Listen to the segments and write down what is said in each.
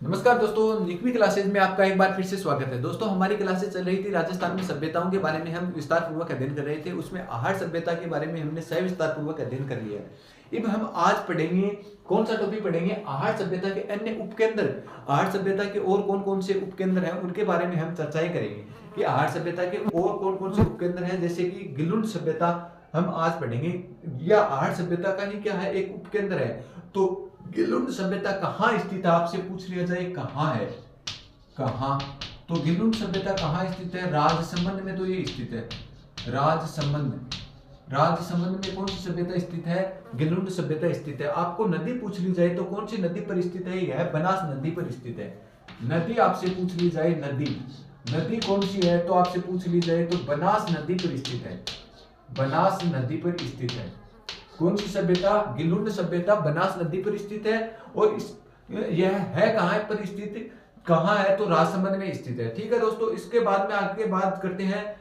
नमस्कार दोस्तों, निकवी क्लासेज में आपका एक बार फिर से स्वागत है। दोस्तों, हमारी क्लासेज चल रही थी राजस्थान में सभ्यताओं के बारे में हम विस्तार पूर्वक अध्ययन कर रहे थे। उसमें आहार सभ्यता के बारे में हमने सविस्तार पूर्वक अध्ययन कर लिया है। अब हम आज पढ़ेंगे, कौन सा टॉपिक पढ़ेंगे? आहार सभ्यता के अन्य उपकेंद्र। आहार सभ्यता के और कौन कौन से उपकेंद्र हैं उनके बारे में हम चर्चाएं करेंगे कि आहार सभ्यता के और कौन कौन से उपकेंद्र हैं। जैसे कि गिलुंड सभ्यता हम आज पढ़ेंगे, या आहार सभ्यता का ही क्या है, एक उपकेंद्र है। तो गिलुंड सभ्यता कहाँ स्थित है, आपसे पूछ लिया जाए कहाँ है, कहाँ? तो गिलुंड सभ्यता कहाँ स्थित है? राजसमंद में तो ये स्थित है। राजसमंद, राजसमंद में कौन सी सभ्यता स्थित है? गिलुंड सभ्यता स्थित है। आपको नदी पूछ ली जाए तो कौन सी नदी पर स्थित है? यह बनास नदी पर स्थित है। नदी आपसे पूछ ली जाए, नदी नदी कौन सी है तो आपसे पूछ ली जाए तो बनास नदी पर स्थित है। बनास नदी पर स्थित है। कौन सी सभ्यता? गिलुंड सभ्यता बनास नदी पर स्थित है। और यह है कहाँ पर स्थित, कहाँ है? तो राजसमंद में स्थित है। ठीक है दोस्तों, इसके बाद में आगे बात करते हैं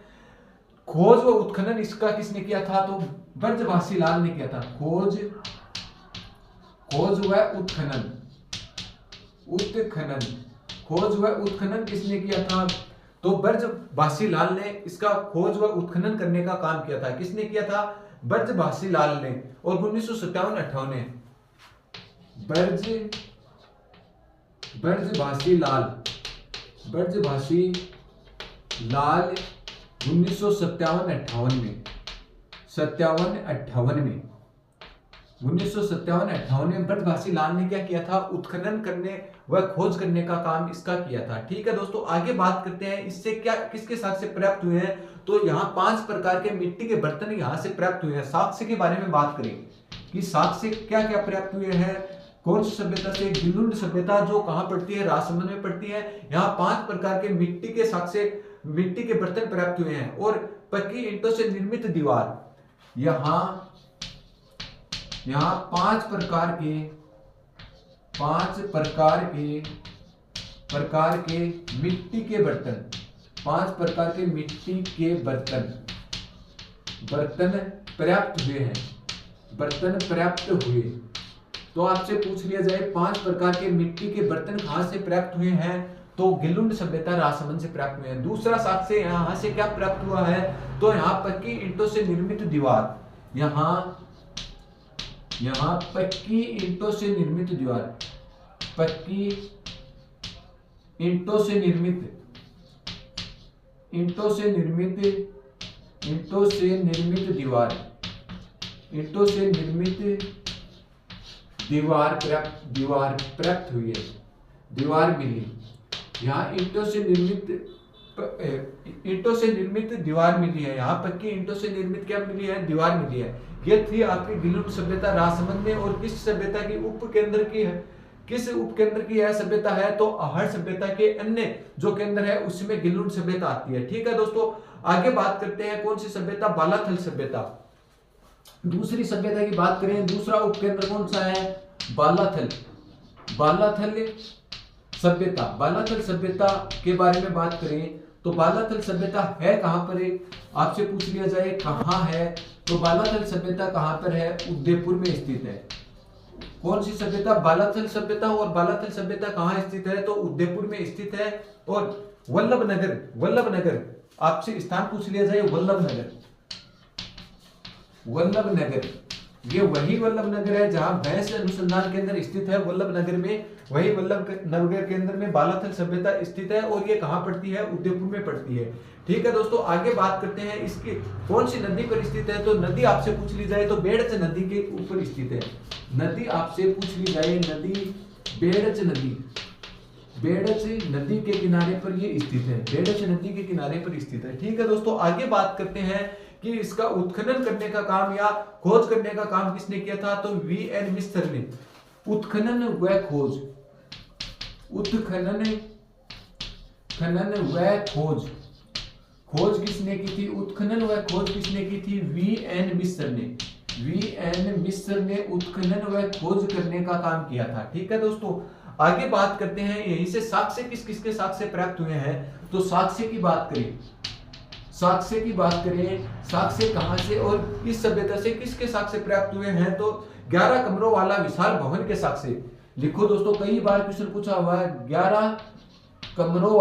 खोज व उत्खनन इसका किसने किया था? तो ब्रजभाषी लाल ने किया था। खोज व उत्खनन, उत्खनन, खोज व उत्खनन किसने किया था? तो ब्रजभाषी लाल ने इसका खोज व उत्खनन करने का काम किया था। किसने किया था? ब्रजभाषी लाल ने। और 1957-58 ब्रजभाषी लाल 1957-58 में 1957-58 में ब्रजभाषी लाल ने क्या किया था? उत्खनन करने व खोज करने का काम इसका किया था। ठीक है दोस्तों, आगे बात करते हैं इससे क्या किसके साक्ष्य प्राप्त हुए हैं। तो यहाँ 5 प्रकार के मिट्टी के बर्तन यहाँ से प्राप्त हुए हैं। साक्ष्य के बारे में बात करें कि साक्ष्य क्या क्या प्राप्त हुए हैं, कौन सी सभ्यता से? गिलुंड सभ्यता, जो कहाँ पड़ती है? राजसमंद में पड़ती है। यहाँ 5 प्रकार के मिट्टी के साक्ष्य, मिट्टी के बर्तन प्राप्त हुए हैं। और पक्की ईंटों से निर्मित दीवार, यहाँ 5 प्रकार के मिट्टी के बर्तन, 5 प्रकार के मिट्टी के बर्तन पर्याप्त हुए हैं। बर्तन पर्याप्त हुए। तो आपसे पूछ लिया जाए 5 प्रकार के मिट्टी के बर्तन कहां से प्राप्त हुए हैं? तो गिलुंड सभ्यता राजसमंद से प्राप्त हुए हैं। दूसरा साक्ष्य यहां से क्या प्राप्त हुआ है? तो यहाँ पक्की ईंटों से निर्मित दीवार, यहाँ पक्की ईंटों से निर्मित दीवार, पक्की ईंटों से निर्मित दीवार प्राप्त हुई है। दीवार मिली। यहाँ ईंटों से निर्मित दीवार मिली है। यहाँ पक्की ईंटों से निर्मित क्या मिली है? दीवार मिली है। ये थी आपकी गिलुंड सभ्यता राजसमंद में। और किस सभ्यता की उपकेंद्र की है, किस उपकेंद्र की यह सभ्यता है? तो आहार सभ्यता के अन्य जो केंद्र है उसमें गिलुंड सभ्यता आती है। ठीक है दोस्तों, आगे बात करते हैं कौन सी सभ्यता? बालाथल सभ्यता। दूसरी सभ्यता की बात करें, दूसरा उपकेंद्र कौन सा है? बालाथल सभ्यता। बालाथल सभ्यता के बारे में बात करें तो बालाथल सभ्यता है कहां पर है? आपसे पूछ लिया जाए कहां है, तो बालाथल सभ्यता कहां पर है? उदयपुर में स्थित है। कौन सी सभ्यता? बालाथल सभ्यता। और बालाथल सभ्यता कहां स्थित है? तो उदयपुर में स्थित है। और वल्लभनगर, आपसे स्थान पूछ लिया जाए, वल्लभनगर, ये वही वल्लभनगर है जहां भैंस अनुसंधान केंद्र स्थित है। वल्लभनगर में, वही वल्लभनगर केंद्र में बालाथल सभ्यता स्थित है। और ये कहां पड़ती है? उदयपुर में पड़ती है। ठीक है दोस्तों, आगे बात करते हैं इसकी कौन सी नदी पर स्थित है। तो नदी आपसे पूछ ली जाए तो बेड़च नदी के ऊपर स्थित है। नदी आपसे पूछ ली जाए, नदी बेड़च नदी के किनारे पर ये स्थित है। बेड़च नदी के किनारे पर स्थित है। ठीक है दोस्तों, आगे बात करते हैं कि इसका उत्खनन करने का काम या खोज करने का काम किसने किया था? तो वी.एन. मिस्र ने। उत्खनन व खोज, खोज किसने की थी? उत्खनन व खोज किसने की थी? वी.एन. मिस्र ने। वी.एन. मिस्र ने उत्खनन व खोज करने का काम किया था। ठीक है दोस्तों, आगे बात करते हैं यहीं से साक्ष्य किसके साक्ष्य प्राप्त हुए हैं। तो साक्ष्य की बात करें, साक्ष्य कहां से और इस सभ्यता से किसके साक्ष्य प्राप्त हुए हैं? तो 11 कमरों वाला विशाल भवन के साक्ष्य, लिखो दोस्तों, कई बार क्वेश्चन पूछा हुआ है। 11 कमरों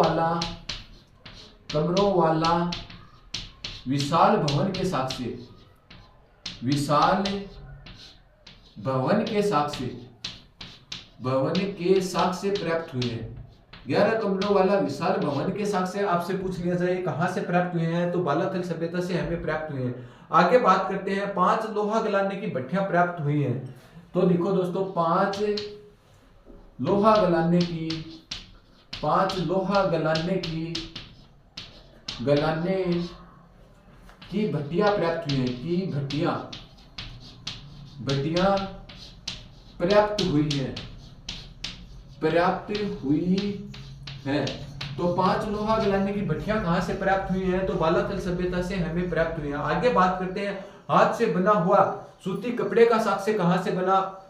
वाला विशाल भवन के साक्ष्य, विशाल भवन के साक्ष्य प्राप्त हुए हैं। 11 कमरों वाला विशाल भवन के साक्ष्य आपसे पूछ लिया जाए कहां से प्राप्त हुए हैं, तो बालाथल सभ्यता से हमें प्राप्त हुए हैं। आगे बात करते हैं, 5 लोहा गलाने की भट्टियां प्राप्त हुई हैं। तो देखो दोस्तों, 5 लोहा गलाने की भट्टियां प्राप्त हुई हैं, की भट्टियां प्राप्त हुई है। तो 5 लोहा गलाने की भट्टियां कहां से प्राप्त हुई हैं, तो बालाथल सभ्यता से हमें प्राप्त हुई हैं। आगे बात करते हैं, हाथ से बना हुआ सूती कपड़े का साक्ष्य कहां से बना,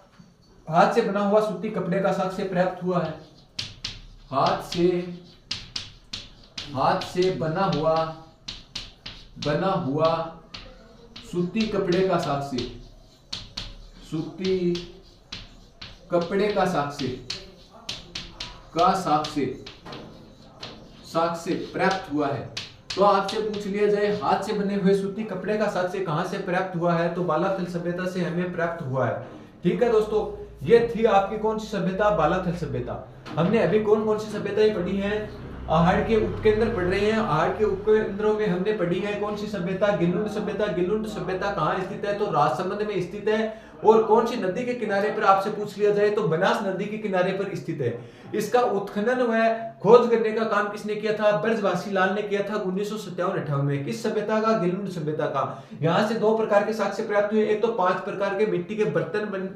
हाथ से बना हुआ सूती कपड़े का साक्ष्य प्राप्त हुआ है। हाथ से बना हुआ सूती कपड़े का साक्ष्य, सूती कपड़े का साक्ष्य प्राप्त हुआ है। तो आपसे पूछ लिया जाए, हाथ से बने हुए सूती कपड़े का साक्ष्य कहां से प्राप्त हुआ है, तो बालाथल सभ्यता से हमें प्राप्त हुआ है। ठीक है दोस्तों, ये थी आपकी कौन सी सभ्यता, बालाथल सभ्यता। हमने अभी कौन कौन सी सभ्यताएं पढ़ी हैं, आहड़ के उपकेंद्र पढ़ रहे हैं। आहड़ के उपकेंद्रों में हमने पढ़ी है कौन सी सभ्यता, गिलुंड सभ्यता। गिलुंड सभ्यता कहाँ स्थित है, तो राजसमंद में स्थित है। और कौन सी नदी के किनारे पर आपसे पूछ लिया जाए, तो बनास नदी के किनारे पर स्थित है। इसका उत्खनन व खोज करने का काम किसने किया था, ब्रजवासी लाल ने किया था 1957-58 में। किस सभ्यता का, गिलुंड सभ्यता का। यहाँ से 2 प्रकार के साक्ष्य प्राप्त हुए। एक तो 5 प्रकार के मिट्टी के बर्तन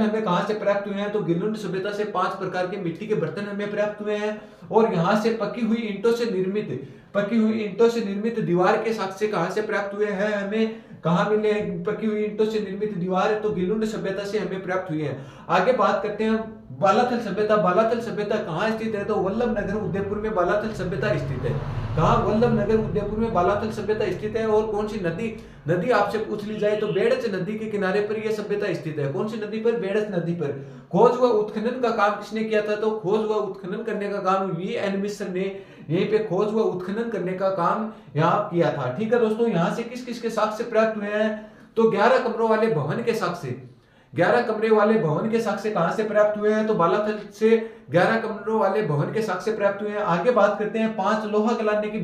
हमें कहां से प्राप्त हुए हैं, तो गिलुंड सभ्यता से 5 प्रकार के मिट्टी के बर्तन हमें प्राप्त हुए हैं। और यहां से पकी हुई ईंटों से निर्मित दीवार के साक्ष्य कहां से प्राप्त हुए हैं, हमें कहां मिले हैं पकी हुई ईंटों से निर्मित दीवार, तो गिलुंड सभ्यता से हमें प्राप्त हुई है। आगे बात करते हैं बालाथल सभ्यता। बालाथल सभ्यता कहां स्थित है, तो वल्लभ नगर उदयपुर में बालाथल सभ्यता स्थित है। कहां, वल्लभ नगर उदयपुर में बालाथल सभ्यता स्थित है। और कौन सी नदी आपसे पूछ ली जाए, तो बेड़च नदी के किनारे पर यह सभ्यता स्थित है। कौन सी नदी पर, बेड़च नदी पर। खोज व उत्खनन का काम किसने किया था, तो खोज व उत्खनन करने का काम वी.एन. मिश्र ने यहीं पे खोज व उत्खनन करने का काम यहाँ किया था। ठीक है दोस्तों, यहाँ से किस किस के साक्ष्य प्राप्त हुए हैं, तो 11 कमरों वाले भवन के साक्ष्य, 11 कमरे वाले भवन के साक्ष्य कहां से प्राप्त हुए हैं, तो बालाथल से 11 कमरों वाले भवन के साक्ष्य प्राप्त हुए हैं। आगे बात करते हैं, 5 लोहा गलाने की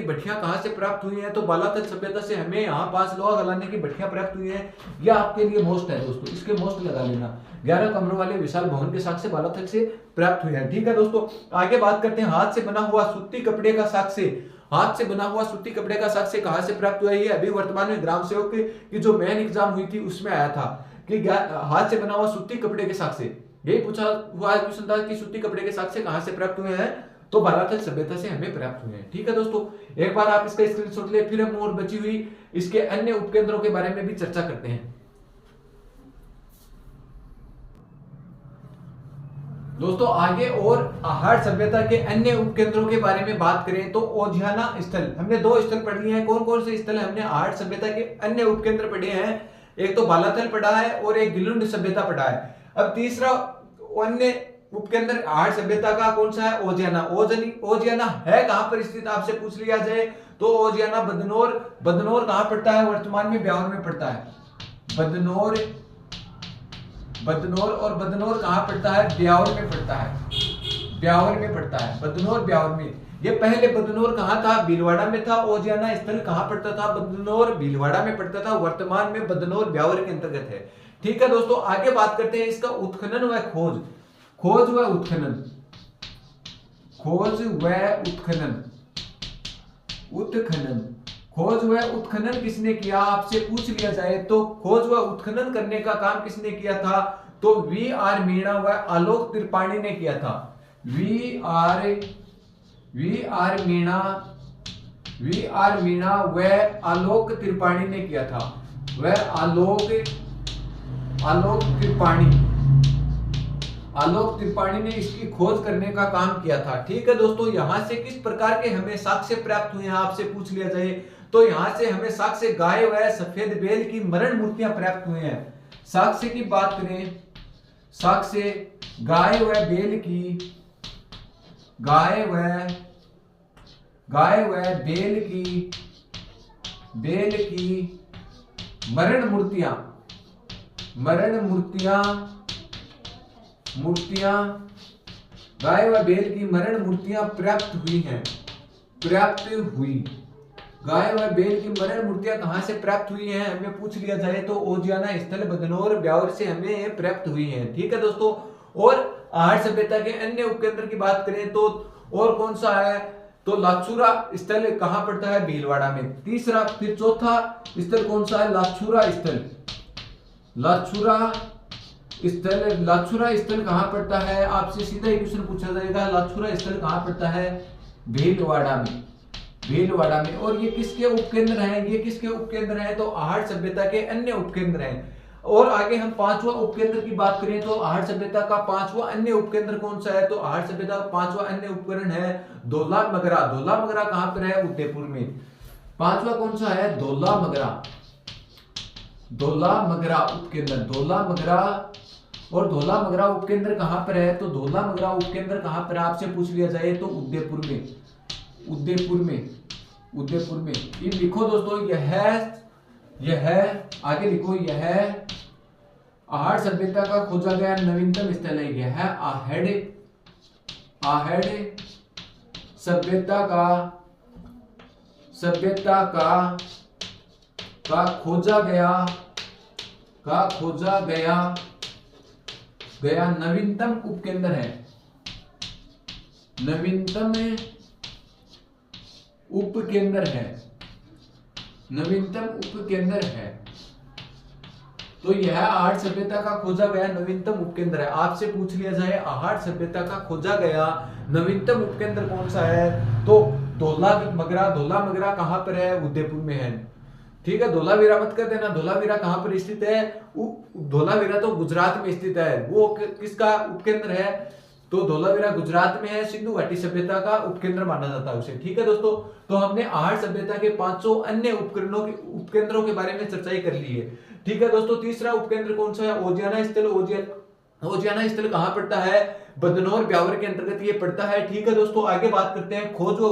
भट्टियां कहां से प्राप्त हुई हैं, तो बालाथल सभ्यता से हमें यहाँ 5 लोहा गलाने की भट्टियां प्राप्त हुई हैं। यह आपके लिए मोस्ट है दोस्तों, इसके मोस्ट लगा लेना। 11 कमरों वाले विशाल भवन के साक्ष्य बालाथल से प्राप्त हुए हैं। ठीक है दोस्तों, आगे बात करते हैं, हाथ से बना हुआ सूती कपड़े का साक्ष्य कहां से प्राप्त हुआ है। अभी वर्तमान में ग्राम सेवक की जो मेन एग्जाम हुई थी उसमें आया था कि हाथ से बना हुआ सूती कपड़े के साक्ष्य, यही पूछा हुआ क्वेश्चन था कि सूती कपड़े के साक्ष्य कहां से प्राप्त हुए हैं, तो बालाथल सभ्यता से हमें प्राप्त हुए हैं। ठीक है दोस्तों, एक बार आप इसका स्क्रीनशॉट ले, फिर हम और बची हुई इसके अन्य उपकेंद्रों के बारे में भी चर्चा करते हैं। दोस्तों आगे और आहड़ सभ्यता के अन्य उपकेंद्रों के बारे में बात करें तो ओजियाना स्थल, हमने 2 स्थल पढ़ लिए हैं। कौन कौन से स्थल हमने आहड़ सभ्यता के अन्य उपकेंद्र पढ़े हैं, एक तो बालाथल पढ़ा है और एक गिलुंड सभ्यता पढ़ा है। अब तीसरा अन्य उपकेंद्र आहड़ सभ्यता का कौन सा है, ओजियाना। ओजियाना है कहां पर स्थित आपसे पूछ लिया जाए, तो ओजियाना बदनौर कहां पड़ता है, वर्तमान में ब्यावर में पड़ता है। बदनौर और बदनौर कहां पड़ता है, ब्यावर में पड़ता है। बदनौर ब्यावर में। ये पहले बदनौर कहां था, भीलवाड़ा में था। ओजियाना स्थल कहां पड़ता था, बदनौर भीलवाड़ा में पड़ता था। वर्तमान में बदनौर ब्यावर के अंतर्गत है। ठीक है दोस्तों, आगे बात करते हैं इसका उत्खनन व खोज व उत्खनन किसने किया आपसे पूछ लिया जाए, तो खोज व उत्खनन करने का काम किसने किया था, तो वी.आर. मीणा व आलोक त्रिपाठी ने किया था। वी.आर. मीणा व आलोक त्रिपाठी ने किया था। वह आलोक त्रिपाठी ने इसकी खोज करने का काम किया था। ठीक है दोस्तों, यहां से किस प्रकार के हमें साक्ष्य प्राप्त हुए हैं आपसे पूछ लिया जाए, तो यहां से हमें साक्ष्य गाय व सफेद बैल की मरण मूर्तियां प्राप्त हुए हैं। साक्ष्य की बात करें साक्ष्य गाय व बैल की बैल की मरण मूर्तियां गाय व बैल की मरण मूर्तियां प्राप्त हुई। गाय व बैल की मरण मूर्तियां कहां से प्राप्त हुई हैं, हमें पूछ लिया जाए तो ओजियाना स्थल बदनौर ब्यावर से हमें प्राप्त हुई हैं। ठीक है दोस्तों। और आहार सभ्यता के अन्य उपकेंद्र की बात करें तो और कौन सा है, तो लाछुरा स्थल कहां पड़ता है, भीलवाड़ा में। तीसरा, फिर चौथा स्थल कौन सा है, लाछुरा स्थल कहां पड़ता है, आपसे सीधा एक क्वेश्चन पूछा जाएगा, लाछुरा स्थल कहां पड़ता है, भीलवाड़ा में। और ये किसके उपकेंद्र हैं, तो आहार सभ्यता के अन्य उपकेंद्र हैं। और आगे हम पांचवा उपकेंद्र की बात करें तो आहार सभ्यता का पांचवा अन्य उपकेंद्र कौन सा है, तो आहार सभ्यता का पांचवा अन्य उपकरण है धौला मगरा कहां पर है, उदयपुर में। पांचवा कौन सा है, धौला मगरा उपकेंद्र। और धौला मगरा उपकेंद्र कहां पर है, तो धौला मगरा उपकेंद्र कहां पर आपसे पूछ लिया जाए तो उदयपुर में। ये लिखो दोस्तों, यह आगे लिखो, यह आहार सभ्यता का खोजा गया नवीनतम स्थल है। यह आहड़ सभ्यता का खोजा गया नवीनतम उपकेंद्र है। नवीनतम उपकेंद्र है। तो यह आहार सभ्यता का खोजा गया नवीनतम उपकेंद्र है। आपसे पूछ लिया जाए आहार सभ्यता का खोजा गया नवीनतम उपकेंद्र कौन सा है, तो धौला मगरा कहां पर है, उदयपुर में है। ठीक है, धोलावीरा मत कर देना। धोलावीरा कहां पर स्थित है, धोलावीरा तो गुजरात में स्थित है। वो किसका उपकेंद्र है, तो धोलावीरा गुजरात में है। सिंधु घाटी सभ्यता का उपकेंद्र माना जाता है उसे। ठीक है दोस्तों, तो हमने आहार सभ्यता के पांचों अन्य उपकेंद्रों के बारे में चर्चा कर ली है। ठीक है दोस्तों, तीसरा उपकेंद्र कौन सा है, ओजियाना स्थल। ओजियाना स्थल कहां पड़ता है, बदनौर ब्यावर के अंतर्गत ये पड़ता है। ठीक है दोस्तों, आगे बात करते हैं खोज व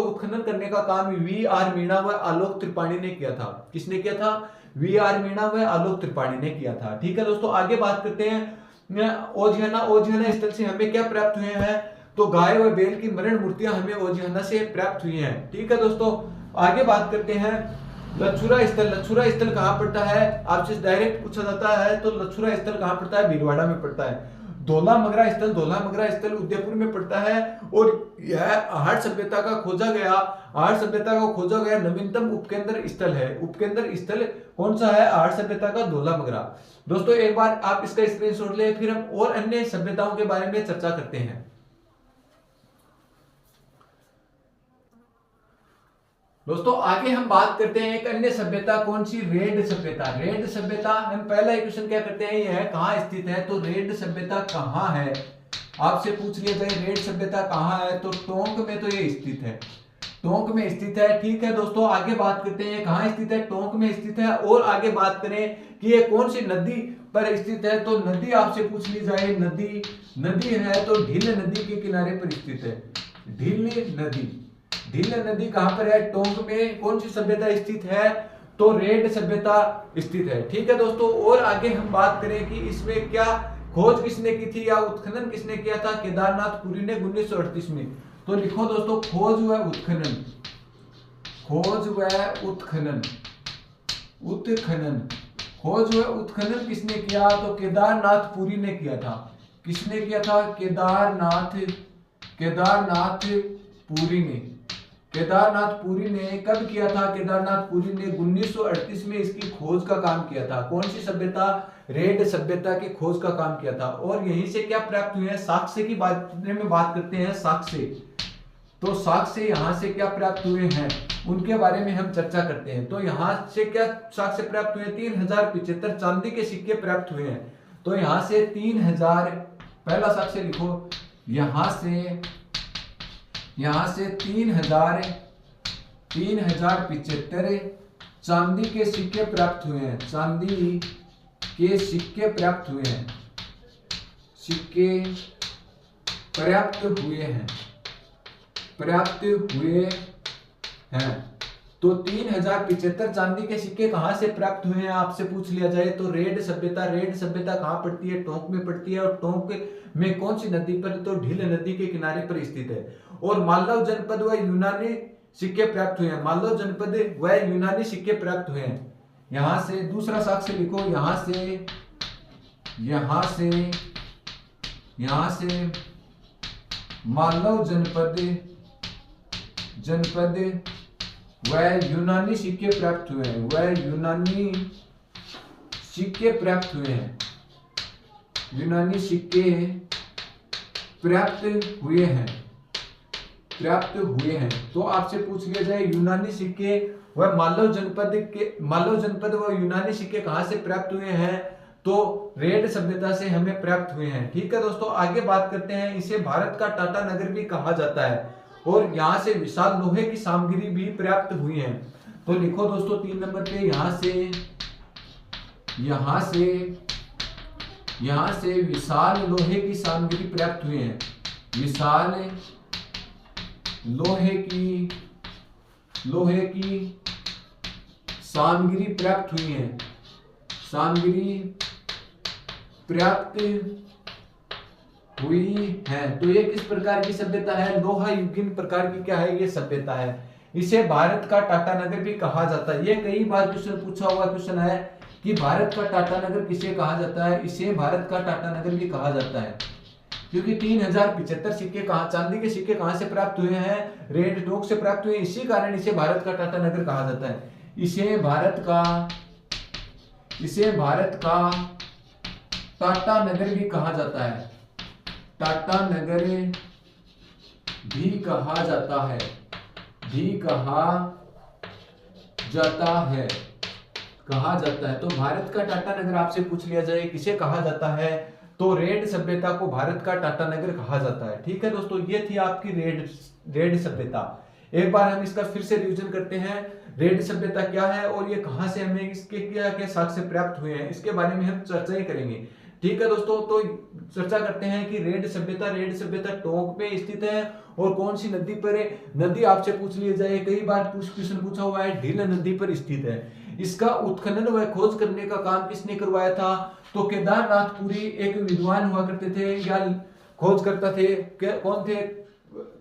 उत्खनन करने का काम वी.आर. मीणा व आलोक त्रिपाठी ने किया था। किसने किया था, वी.आर. मीणा व आलोक त्रिपाठी ने किया था। ठीक है दोस्तों, आगे बात करते हैं ओजियाना स्थल से हमें क्या प्राप्त हुए हैं, तो गाय व बैल की मरण मूर्तियां हमें ओजियाना से प्राप्त हुई हैं। ठीक है दोस्तों, आगे बात करते हैं लछुरा स्थल कहां पड़ता है, आपसे डायरेक्ट पूछा जाता है, तो लछुरा स्थल कहां पड़ता है, भीलवाड़ा में पड़ता है। धौला मगरा स्थल उदयपुर में पड़ता है। और यह आहार सभ्यता का खोजा गया नवीनतम उपकेंद्र स्थल है। उपकेंद्र स्थल कौन सा है, आहार सभ्यता का धौला मगरा। दोस्तों एक बार आप इसका स्क्रीनशॉट ले, फिर हम और अन्य सभ्यताओं के बारे में चर्चा करते हैं। दोस्तों आगे हम बात करते हैं एक अन्य सभ्यता, कौन सी, रेड सभ्यता। हम पहला क्वेश्चन क्या करते हैं, यह कहां स्थित है, तो रेड सभ्यता कहां है, आपसे पूछ लिया जाए रेड सभ्यता कहां है, तो टोंक में तो ये स्थित है, टोंक में स्थित है। ठीक है दोस्तों, आगे बात करते हैं कहां स्थित है, टोंक में स्थित है। और आगे बात करें कि ये कौन सी नदी पर स्थित है, तो नदी आपसे पूछ ली जाए, नदी है तो ढील नदी के किनारे पर स्थित है। ढील नदी कहां पर है, टोंक में। कौन सी सभ्यता स्थित है, तो रेड सभ्यता स्थित है। ठीक है दोस्तों, और आगे हम बात करें कि इसमें क्या खोज किसने की थी या उत्खनन किसने किया था, केदारनाथ पुरी ने 1938 में। तो लिखो दोस्तों, खोज व उत्खनन किसने किया, तो केदारनाथ पुरी ने किया था। किसने किया था, केदारनाथ पुरी ने कब किया था, केदारनाथ पुरी ने 1938 में इसकी खोज का काम किया था। कौन सी सभ्यता, रेड सभ्यता की खोज का काम किया था। और यहीं से क्या प्राप्त हुए हैं, साक्ष्य की बारे में बात करते हैं। तो साक्ष्य यहां से क्या प्राप्त हुए हैं, उनके बारे में हम चर्चा करते हैं। तो यहां से क्या साक्ष्य प्राप्त हुए, 3075 चांदी के सिक्के प्राप्त हुए हैं। तो यहां से 3000, पहला साक्ष्य लिखो, यहां से 3075 चांदी के सिक्के प्राप्त हुए हैं। सिक्के प्राप्त हुए हैं, प्राप्त हुए हैं। तो 3075 चांदी के सिक्के कहां से प्राप्त हुए हैं आपसे पूछ लिया जाए तो रेड सभ्यता कहां पड़ती है? टोंक में पड़ती है। और टोंक में कौन सी नदी पर? तो ढील नदी के किनारे पर स्थित है। और मालव जनपद व यूनानी सिक्के प्राप्त हुए हैं, मालव जनपद व यूनानी सिक्के प्राप्त हुए हैं। यहां से दूसरा साक्ष्य लिखो, यहां से मालव जनपद वह यूनानी सिक्के प्राप्त हुए हैं, वह यूनानी सिक्के प्राप्त हुए हैं, यूनानी सिक्के प्राप्त हुए हैं, प्राप्त हुए हैं। तो आपसे पूछ लिया जाए यूनानी सिक्के वह मालव जनपद व यूनानी सिक्के कहां से प्राप्त हुए हैं? तो रेड सभ्यता से हमें प्राप्त हुए हैं। ठीक है दोस्तों, आगे बात करते हैं। इसे भारत का टाटा नगर भी कहा जाता है और यहां से विशाल लोहे की सामग्री भी प्राप्त हुई है। तो लिखो दोस्तों 3 नंबर पे, यहां से विशाल लोहे की सामग्री प्राप्त हुई है, विशाल लोहे की सामग्री प्राप्त हुई है, सामग्री प्राप्त हुई है। तो ये किस प्रकार की सभ्यता है? लोहा युगीन प्रकार की क्या है? ये सभ्यता है। इसे भारत का टाटा नगर भी कहा जाता है। ये कई बार क्वेश्चन पूछा हुआ क्वेश्चन है कि भारत का टाटा नगर किसे कहा जाता है? इसे भारत का टाटा नगर भी कहा जाता है, क्योंकि 3075 सिक्के चांदी के सिक्के कहां से प्राप्त हुए हैं? रेड टोंक से प्राप्त हुए। इसी कारण इसे भारत का टाटा नगर कहा जाता है। इसे भारत का टाटा नगर भी कहा जाता है, टाटा नगर भी कहा जाता है, कहा जाता है। तो भारत का टाटा नगर आपसे पूछ लिया जाए किसे कहा जाता है? तो रेड सभ्यता को भारत का टाटा नगर कहा जाता है। ठीक है दोस्तों, ये थी आपकी रेड सभ्यता। एक बार हम इसका फिर से रिवीजन करते हैं। रेड सभ्यता क्या है और ये कहां से हमें इसके क्या क्या साक्ष्य प्राप्त हुए हैं, इसके बारे में हम चर्चा ही करेंगे। ठीक है दोस्तों, तो चर्चा करते हैं कि रेड सभ्यता टोंक में स्थित है और कौन सी नदी पर है? नदी आपसे पूछ लिया जाए, कई बार क्वेश्चन पूछा हुआ है, ढील नदी पर स्थित है। इसका उत्खनन व खोज करने का काम किसने करवाया था? तो केदारनाथपुरी एक विद्वान हुआ करते थे या खोज करता थे। कौन थे?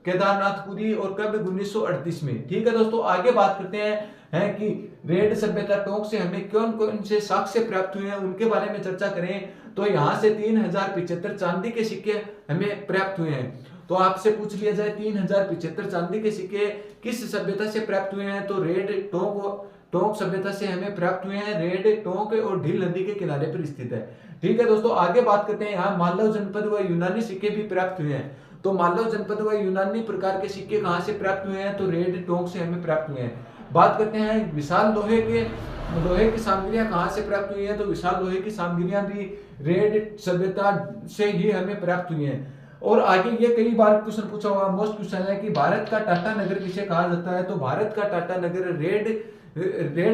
केदारनाथपुरी। और कब? 1938 में। ठीक है दोस्तों, आगे बात करते हैं कि रेड सभ्यता टोंक से हमें कौन कौन से साक्ष्य प्राप्त हुए हैं उनके बारे में चर्चा करें। तो यहां से 3075 चांदी के सिक्के हमें प्राप्त हुए हैं। तो आपसे पूछ लिया जाए 3075 चांदी के सिक्के किस सभ्यता से प्राप्त हुए हैं? तो रेड टोंक सभ्यता से हमें प्राप्त हुए हैं। रेड टोंक और ढील नदी के किनारे पर स्थित है। ठीक है दोस्तों, आगे बात करते हैं। यहाँ मालव जनपद व यूनानी सिक्के भी प्राप्त हुए हैं। तो मालव जनपद व यूनानी प्रकार के सिक्के कहां से प्राप्त हुए हैं? तो रेड टोंक से हमें प्राप्त हुए हैं। बात करते हैं विशाल लोहे की सामग्रियां कहां से प्राप्त हुई हैं? तो विशाल लोहे की सामग्रियां भी रेड सभ्यता से ही हमें प्राप्त हुई हैं। और आगे ये कई बार क्वेश्चन पूछा हुआ मोस्ट क्वेश्चन है कि भारत का टाटा नगर किसे कहा जाता है? तो भारत का टाटा नगर रेड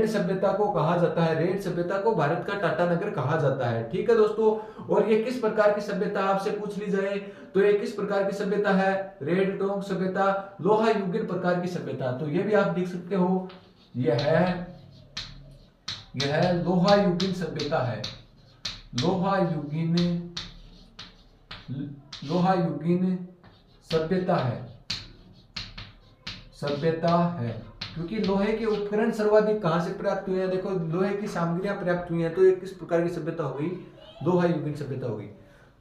सभ्यता को कहा जाता है। रेड सभ्यता को भारत का टाटा नगर कहा जाता है। ठीक है दोस्तों, और ये किस प्रकार की सभ्यता आपसे पूछ ली जाए तो ये किस प्रकार की सभ्यता है? रेड टोंक सभ्यता, लोहा युगीन प्रकार की सभ्यता। तो ये भी आप देख सकते हो, यह लोहा युगीन सभ्यता है, लोहा युगीन सभ्यता है। क्योंकि लोहे के उपकरण सर्वाधिक कहां से प्राप्त हुए हैं? देखो लोहे की सामग्रियां प्राप्त हुई हैं। तो ये किस प्रकार की सभ्यता हो गई? लोहा युगीन सभ्यता हो गई।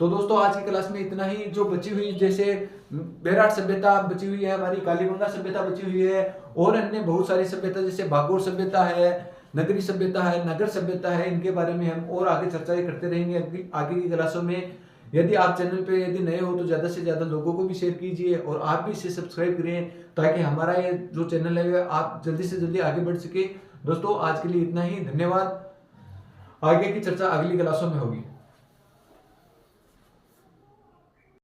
तो दोस्तों आज की क्लास में इतना ही। जो बची हुई जैसे बेराट सभ्यता बची हुई है, हमारी कालीगंगा सभ्यता बची हुई है और अन्य बहुत सारी सभ्यता जैसे भागोर सभ्यता है, नगरी सभ्यता है, नगर सभ्यता है, इनके बारे में हम और आगे चर्चा करते रहेंगे आगे की क्लासों में। यदि आप चैनल पे यदि नए हो तो ज़्यादा से ज़्यादा लोगों को भी शेयर कीजिए और आप भी इसे सब्सक्राइब करें ताकि हमारा ये जो चैनल है आप जल्दी से जल्दी आगे बढ़ सके। दोस्तों आज के लिए इतना ही, धन्यवाद। आगे की चर्चा अगली क्लासों में होगी।